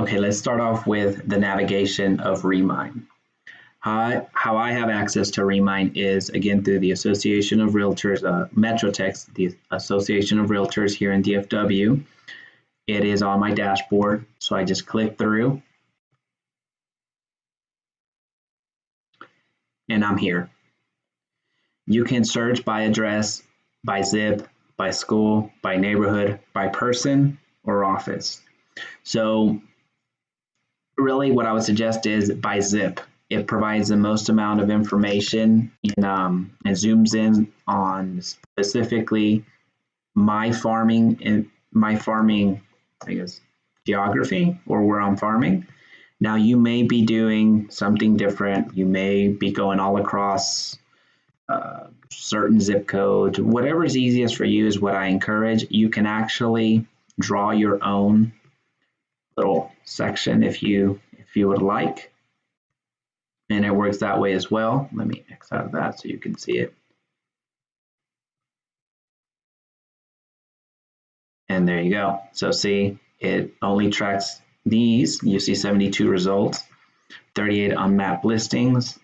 Okay, let's start off with the navigation of Remine. How I have access to Remine is, again, through the Association of Realtors, Metrotex, the Association of Realtors here in DFW. It is on my dashboard, so I just click through, and I'm here. You can search by address, by zip, by school, by neighborhood, by person, or office. So really what I would suggest is by zip. It provides the most amount of information and zooms in on specifically my farming, I guess, geography, or where I'm farming. Now you may be doing something different. You may be going all across certain zip codes. Whatever's easiest for you is what I encourage. You can actually draw your own little section if you would like. And it works that way as well. Let me X out of that so you can see it. And there you go. So see, it only tracks these. You see 72 results, 38 unmapped listings,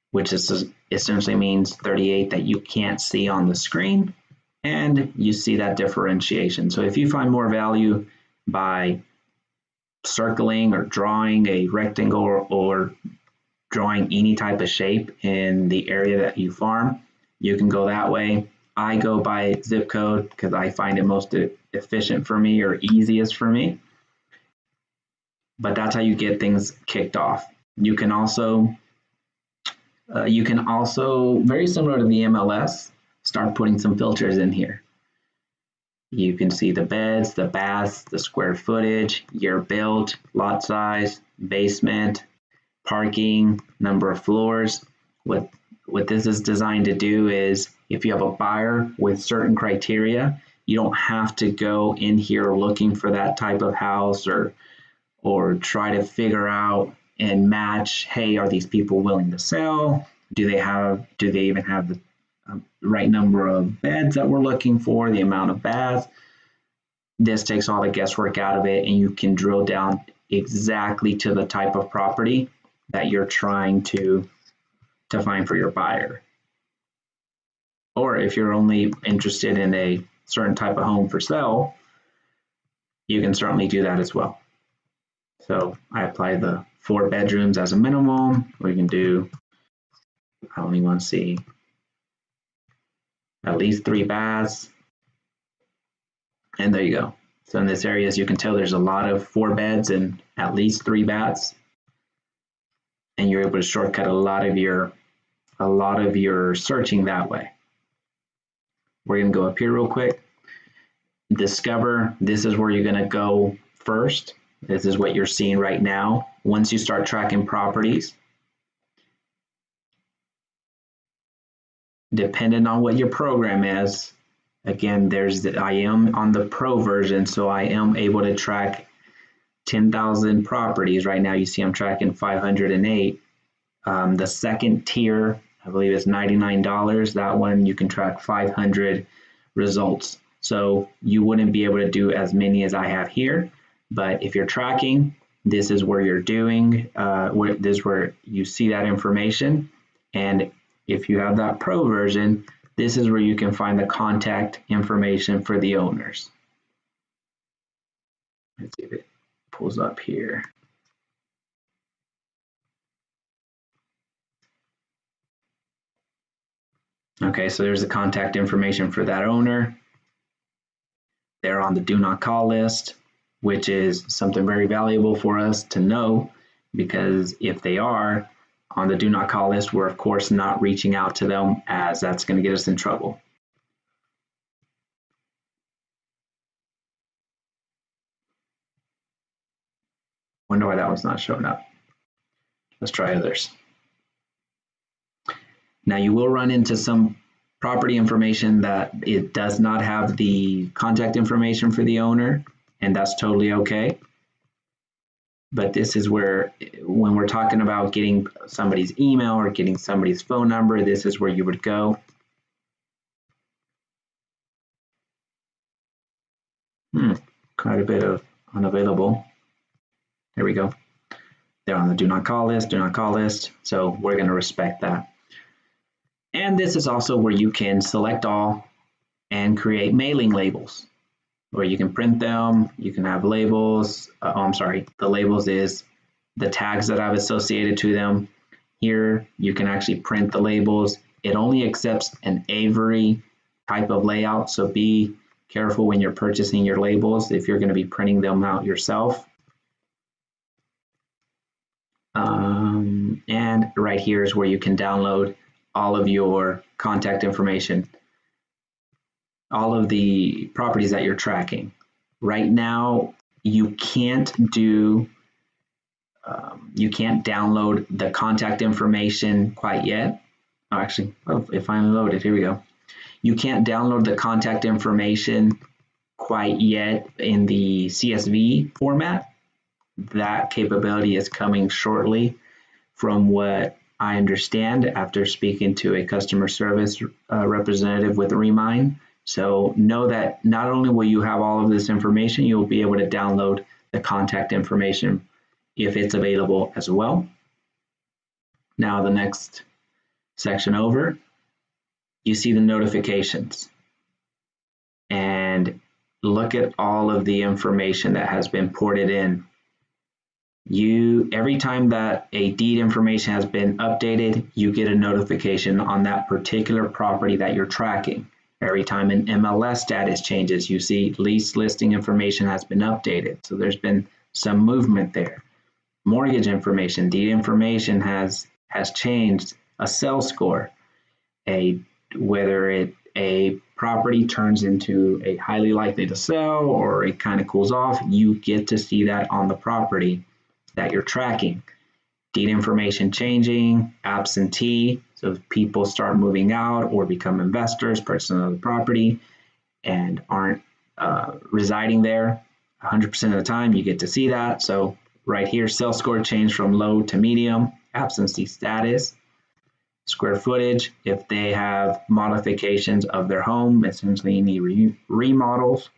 which is essentially means 38 that you can't see on the screen. And you see that differentiation. So if you find more value by circling or drawing a rectangle or drawing any type of shape in the area that you farm, you can go that way. I go by zip code because I find it most efficient for me or easiest for me. But that's how you get things kicked off. You can also, very similar to the MLS, start putting some filters in here. You can see the beds, the baths, the square footage, year built, lot size, basement, parking, number of floors. What this is designed to do is, if you have a buyer with certain criteria, you don't have to go in here looking for that type of house or try to figure out and match, hey, are these people willing to sell? Do they even have the right number of beds that we're looking for, the amount of baths? This takes all the guesswork out of it, and you can drill down exactly to the type of property that you're trying to find for your buyer. Or if you're only interested in a certain type of home for sale, you can certainly do that as well. So I apply the 4 bedrooms as a minimum. We can do, I only want to see at least 3 baths. And there you go. So in this area, as you can tell, there's a lot of 4 beds and at least 3 baths. And you're able to shortcut a lot of your searching that way. We're going to go up here real quick. Discover, this is where you're going to go first. This is what you're seeing right now. Once you start tracking properties, depending on what your program is, again, I am on the pro version, so I am able to track 10,000 properties. Right now you see I'm tracking 508. The second tier, I believe, is $99. That one you can track 500 results. So you wouldn't be able to do as many as I have here, but if you're tracking, this is where you're doing, this is where you see that information. And if you have that pro version, this is where you can find the contact information for the owners. Let's see if it pulls up here. Okay, so there's the contact information for that owner. They're on the do not call list, which is something very valuable for us to know, because if they are on the do not call list, we're of course not reaching out to them, as that's going to get us in trouble. Wonder why that one's not showing up. Let's try others. Now you will run into some property information that it does not have the contact information for the owner, and that's totally okay. But this is where, when we're talking about getting somebody's email or getting somebody's phone number, this is where you would go. Quite a bit of unavailable. There we go. They're on the do not call list, do not call list. So we're going to respect that. And this is also where you can select all and create mailing labels, where you can print them. You can have labels. The labels is the tags that I've associated to them. Here, you can actually print the labels. It only accepts an Avery type of layout, so be careful when you're purchasing your labels if you're going to be printing them out yourself. And right here is where you can download all of your contact information, all of the properties that you're tracking. Right now, you can't download the contact information quite yet. Oh, actually, it finally loaded. Here we go. You can't download the contact information quite yet in the CSV format. That capability is coming shortly, from what I understand after speaking to a customer service representative with Remine. So know that not only will you have all of this information, you'll be able to download the contact information if it's available as well. Now the next section over, you see the notifications. And look at all of the information that has been ported in. Every time that a deed information has been updated, you get a notification on that particular property that you're tracking. Every time an MLS status changes, you see lease listing information has been updated. So there's been some movement there. Mortgage information, deed information has changed. A sales score, whether a property turns into a highly likely to sell or it kind of cools off, you get to see that on the property that you're tracking. Deed information changing, absentee, so if people start moving out or become investors, purchasing another property, and aren't residing there 100% of the time, you get to see that. So right here, sales score changed from low to medium, absentee status, square footage, if they have modifications of their home, essentially any remodels,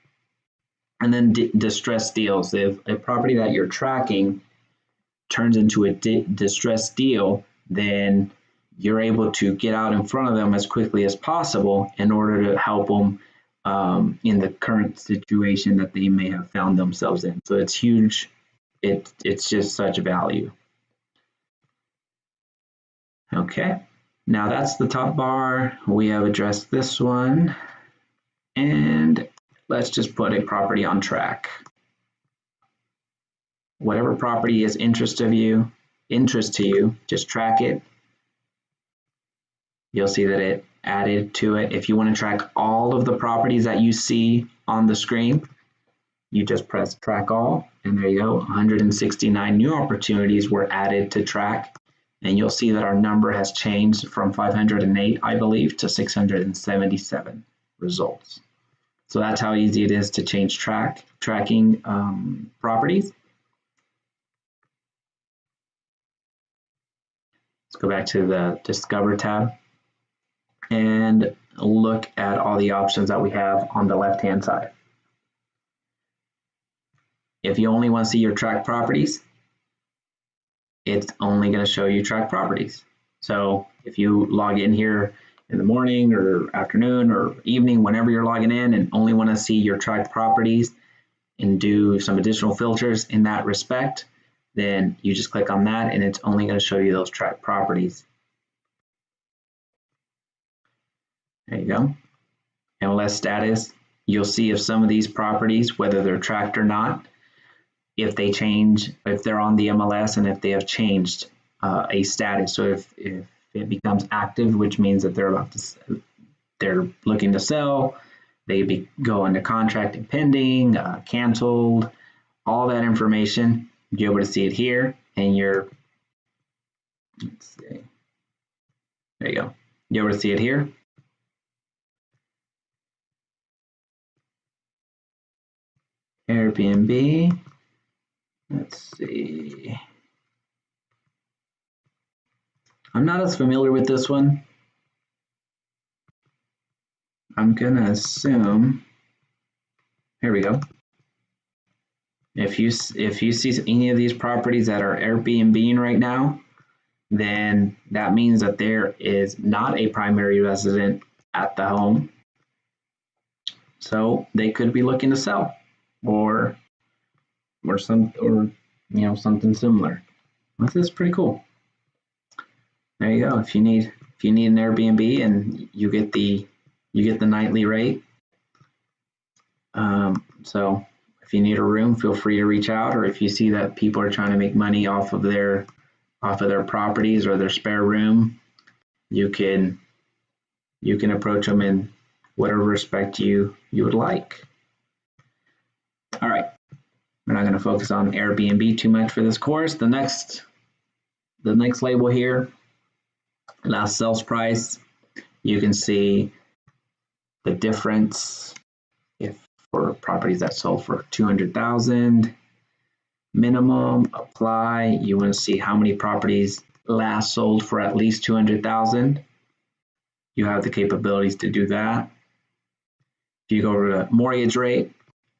and then distressed deals. If a property that you're tracking turns into a distressed deal, then you're able to get out in front of them as quickly as possible in order to help them in the current situation that they may have found themselves in. So it's huge. It's just such value. Okay, now that's the top bar. We have addressed this one. And let's just put a property on track. Whatever property is interest to you, just track it. You'll see that it added to it. If you want to track all of the properties that you see on the screen, you just press track all, and there you go. 169 new opportunities were added to track, and you'll see that our number has changed from 508, I believe, to 677 results. So that's how easy it is to change tracking properties. Let's go back to the Discover tab and look at all the options that we have on the left-hand side. If you only want to see your tracked properties, it's only going to show you tracked properties. So if you log in here in the morning or afternoon or evening, whenever you're logging in, and only want to see your tracked properties and do some additional filters in that respect, then you just click on that and it's only going to show you those tracked properties. There you go. MLS status, you'll see if some of these properties, whether they're tracked or not, if they change, if they're on the MLS and if they have changed a status. So if it becomes active, which means that they're looking to sell, they go into contract and pending, canceled, all that information, you're able to see it here, and let's see, there you go. You're able to see it here. Airbnb, let's see. I'm not as familiar with this one. I'm gonna assume, here we go. If you see any of these properties that are Airbnb right now, then that means that there is not a primary resident at the home. So they could be looking to sell or something similar. This is pretty cool. There you go. If you need an Airbnb and you get the nightly rate. So if you need a room, feel free to reach out, or if you see that people are trying to make money off of their properties or their spare room, you can approach them in whatever respect you would like. All right, we're not going to focus on Airbnb too much for this course. The next label here, last sales price, you can see the difference if for properties that sold for $200,000 minimum. Apply. You want to see how many properties last sold for at least $200,000. You have the capabilities to do that. If you go over to mortgage rate,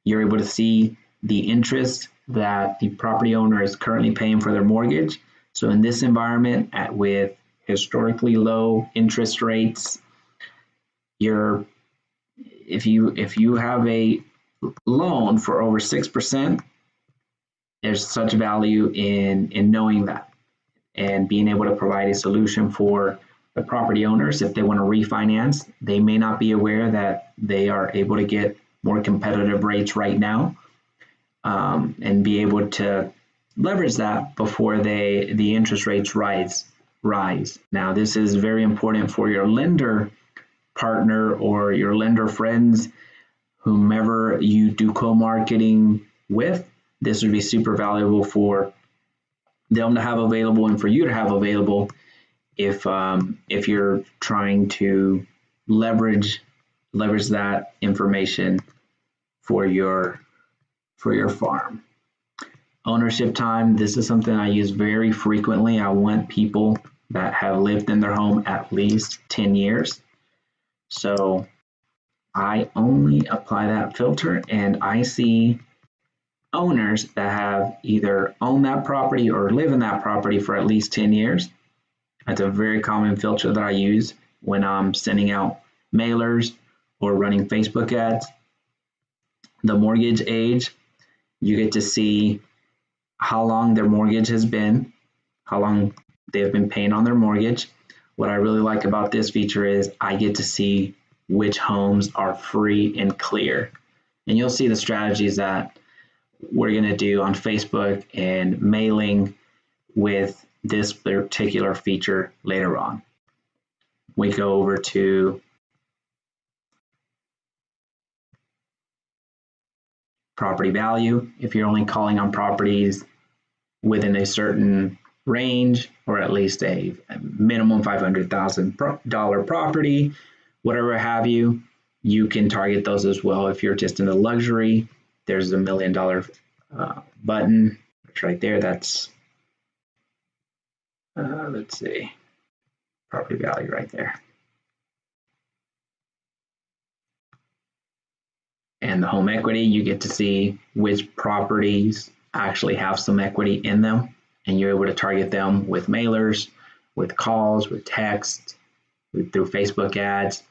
you're able to see the interest that the property owner is currently paying for their mortgage. So in this environment, with historically low interest rates, if you have a loan for over 6%, there's such value in knowing that and being able to provide a solution for the property owners. If they want to refinance, they may not be aware that they are able to get more competitive rates right now, and be able to leverage that before the interest rates rise. Now, this is very important for your lender partner or your lender friends, whomever you do co-marketing with. This would be super valuable for them to have available and for you to have available if you're trying to leverage that information for your farm. Ownership time. This is something I use very frequently. I want people that have lived in their home at least 10 years. So I only apply that filter, and I see owners that have either owned that property or live in that property for at least 10 years. That's a very common filter that I use when I'm sending out mailers or running Facebook ads. The mortgage age, you get to see how long their mortgage has been, how long they've been paying on their mortgage. What I really like about this feature is I get to see which homes are free and clear. And you'll see the strategies that we're going to do on Facebook and mailing with this particular feature later on. We go over to property value. If you're only calling on properties within a certain range, or at least a minimum $500,000 property, whatever have you, you can target those as well. If you're just in a luxury, there's a $1 million button. It's right there. That's let's see, property value right there. And the home equity, you get to see which properties actually have some equity in them, and you're able to target them with mailers, with calls, with text, through Facebook ads,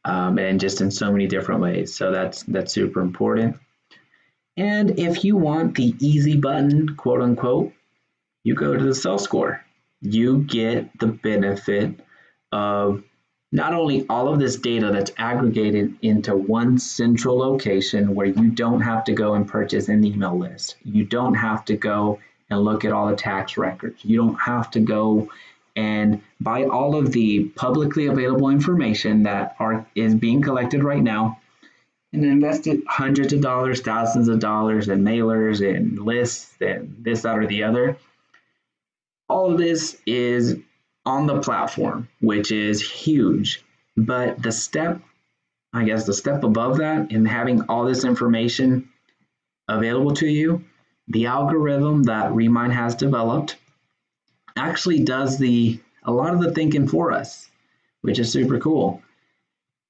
and just in so many different ways. So that's super important. And if you want the easy button, quote unquote, you go to the sales score. You get the benefit of not only all of this data that's aggregated into one central location where you don't have to go and purchase an email list. You don't have to go and look at all the tax records. You don't have to go and buy all of the publicly available information that is being collected right now and invest hundreds of dollars, thousands of dollars in mailers and lists and this, that, or the other. All of this is on the platform, which is huge. But the step above that, in having all this information available to you, the algorithm that Remine has developed actually does a lot of the thinking for us, which is super cool.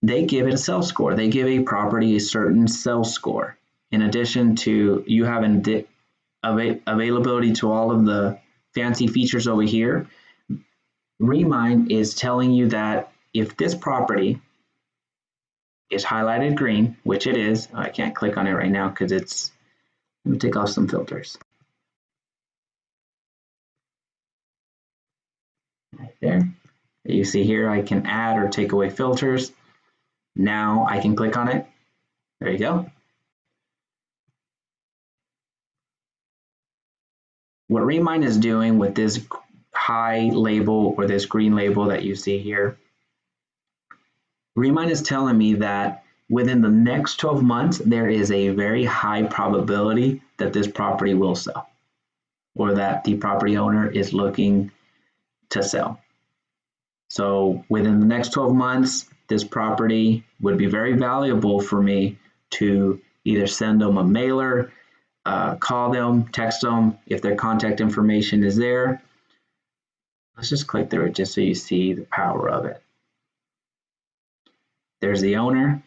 They give it a sales score. They give a property a certain sales score. in addition to you having availability to all of the fancy features over here, Remine is telling you that if this property is highlighted green, which it is, I can't click on it right now because it's, let me take off some filters. Right there. You see here I can add or take away filters. Now I can click on it. There you go. What Remine is doing with this high label or this green label that you see here, Remine is telling me that within the next 12 months, there is a very high probability that this property will sell or that the property owner is looking to sell. So within the next 12 months, this property would be very valuable for me to either send them a mailer, call them, text them if their contact information is there. Let's just click through it just so you see the power of it. There's the owner.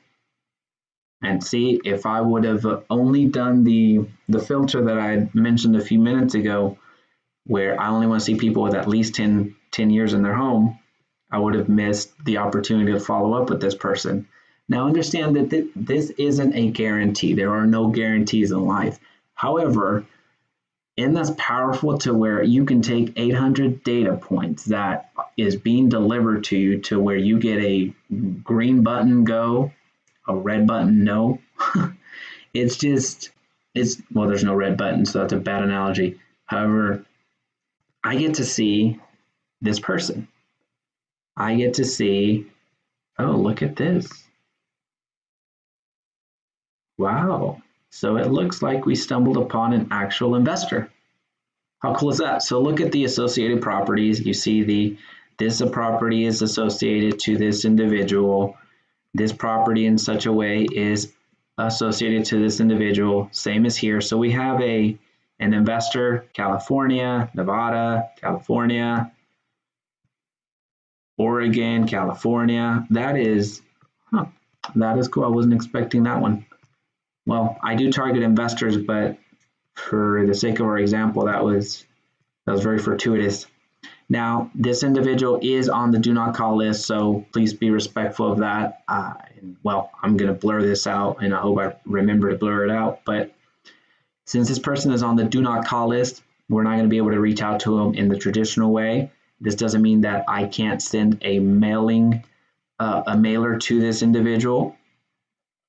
And see, if I would have only done the filter that I mentioned a few minutes ago, where I only want to see people with at least 10 years in their home, I would have missed the opportunity to follow up with this person. Now understand that this isn't a guarantee. There are no guarantees in life. However, and that's powerful to where you can take 800 data points that is being delivered to you to where you get a green button go, a red button no. Well, there's no red button, so that's a bad analogy. However, I get to see this person. I get to see, oh, look at this. Wow. So it looks like we stumbled upon an actual investor. How cool is that? So look at the associated properties. You see this property is associated to this individual. This property in such a way is associated to this individual, same as here. So we have an investor, California, Nevada, California, Oregon, California. That is cool. I wasn't expecting that one. Well, I do target investors, but for the sake of our example, that was very fortuitous. Now, this individual is on the do not call list, so please be respectful of that. Well, I'm going to blur this out, and I hope I remember to blur it out. But since this person is on the do not call list, we're not going to be able to reach out to them in the traditional way. This doesn't mean that I can't send a mailer to this individual,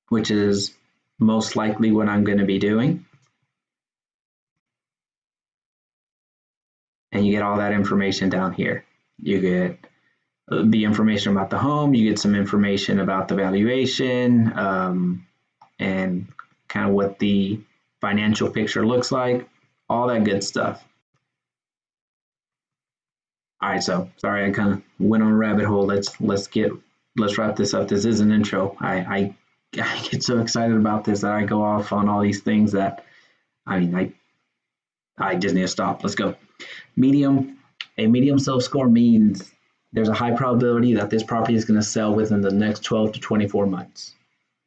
which is most likely what I'm going to be doing. And you get all that information down here. You get the information about the home, you get some information about the valuation, and kind of what the financial picture looks like, all that good stuff. All right, so sorry I kind of went on a rabbit hole. Let's wrap this up. This is an intro. I get so excited about this that I go off on all these things that I just need to stop. Let's go. Medium. A medium self-score means there's a high probability that this property is going to sell within the next 12 to 24 months.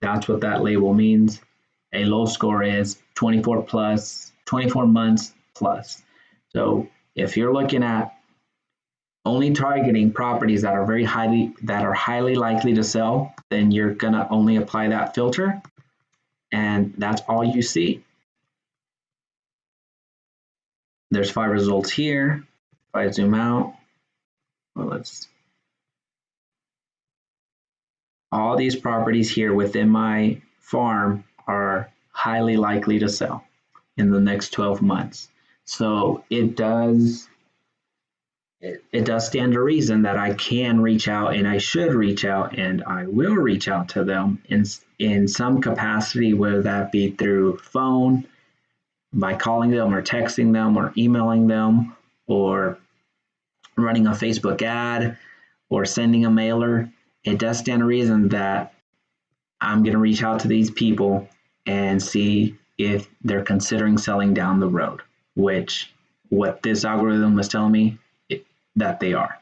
That's what that label means. A low score is 24 months plus. So if you're looking at only targeting properties that are highly likely to sell, then you're going to only apply that filter, and that's all you see. There's 5 results here. If I zoom out, well, all these properties here within my farm are highly likely to sell in the next 12 months. So it does stand to reason that I can reach out, and I should reach out, and I will reach out to them in some capacity, whether that be through phone, by calling them or texting them or emailing them or running a Facebook ad or sending a mailer. It does stand to reason that I'm going to reach out to these people and see if they're considering selling down the road, which what this algorithm is telling me that they are.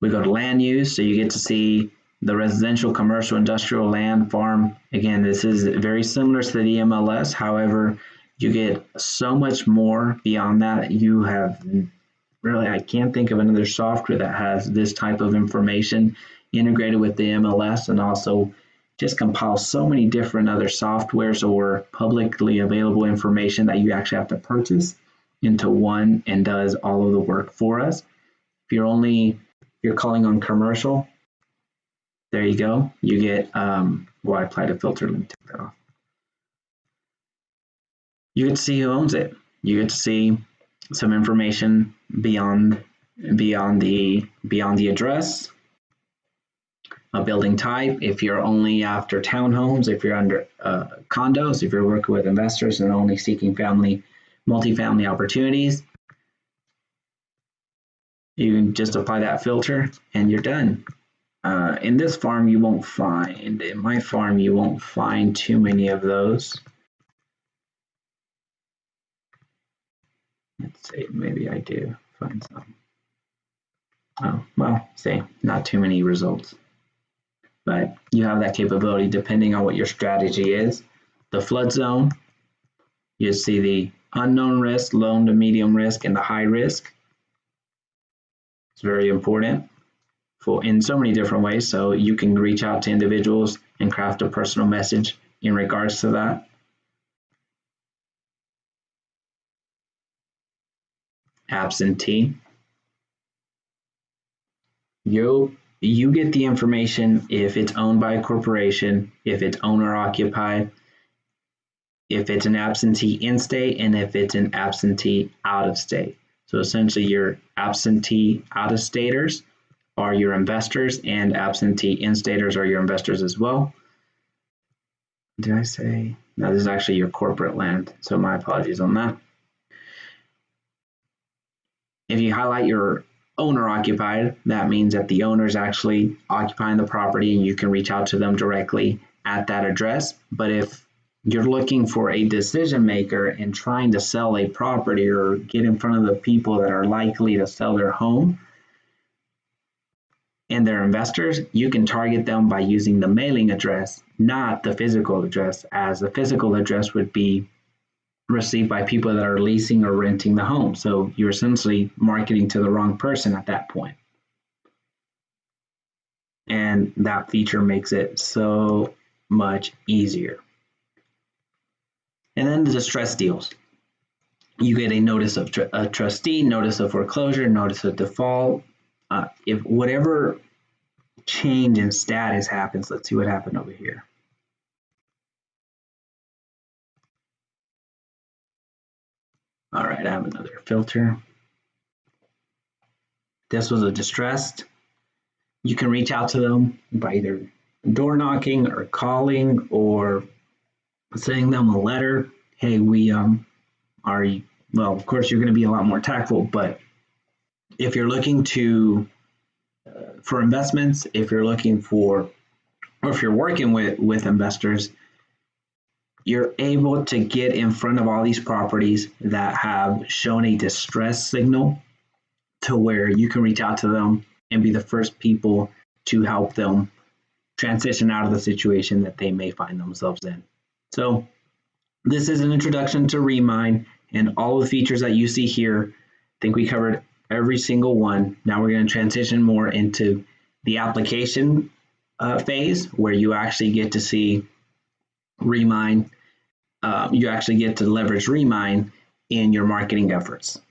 We go to land use, so you get to see The residential, commercial, industrial, land, farm, again, this is very similar to the MLS. However, you get so much more beyond that. You have really, I can't think of another software that has this type of information integrated with the MLS, and also just compiles so many different other softwares or publicly available information that you actually have to purchase into one, and does all of the work for us. If you're calling on commercial, there you go. You get, I applied a filter, let me take that off. You get to see who owns it. You get to see some information beyond the address, a building type, if you're only after townhomes, if you're under condos, if you're working with investors and only seeking multifamily opportunities. You can just apply that filter and you're done. In this farm, in my farm, you won't find too many of those. Let's see, maybe I do find some. Oh, well, say not too many results. But you have that capability depending on what your strategy is. The flood zone, you see the unknown risk, low to medium risk, and the high risk. It's very important in so many different ways. So you can reach out to individuals and craft a personal message in regards to that. Absentee. You get the information if it's owned by a corporation, if it's owner occupied, if it's an absentee in state, and if it's an absentee out of state. So essentially your absentee out of staters are your investors, and absentee in staters are your investors as well. Did I say? No, this is actually your corporate land. So my apologies on that. If you highlight your owner occupied, that means that the owner is actually occupying the property and you can reach out to them directly at that address. But if you're looking for a decision maker and trying to sell a property or get in front of the people that are likely to sell their home and their investors, you can target them by using the mailing address, not the physical address, as the physical address would be received by people that are leasing or renting the home. So you're essentially marketing to the wrong person at that point. And that feature makes it so much easier. And then the distress deals. You get a notice of a trustee, notice of foreclosure, notice of default. If whatever change in status happens, let's see what happened over here. All right, I have another filter. This was a distressed. You can reach out to them by either door knocking or calling or sending them a letter. Hey, we are, well, of course, you're going to be a lot more tactful, but if you're looking for investments, if you're looking for, or if you're working with investors, you're able to get in front of all these properties that have shown a distress signal to where you can reach out to them and be the first people to help them transition out of the situation that they may find themselves in. So this is an introduction to Remine and all the features that you see here. I think we covered every single one. Now we're going to transition more into the application phase, where you actually get to see Remine. You actually get to leverage Remine in your marketing efforts.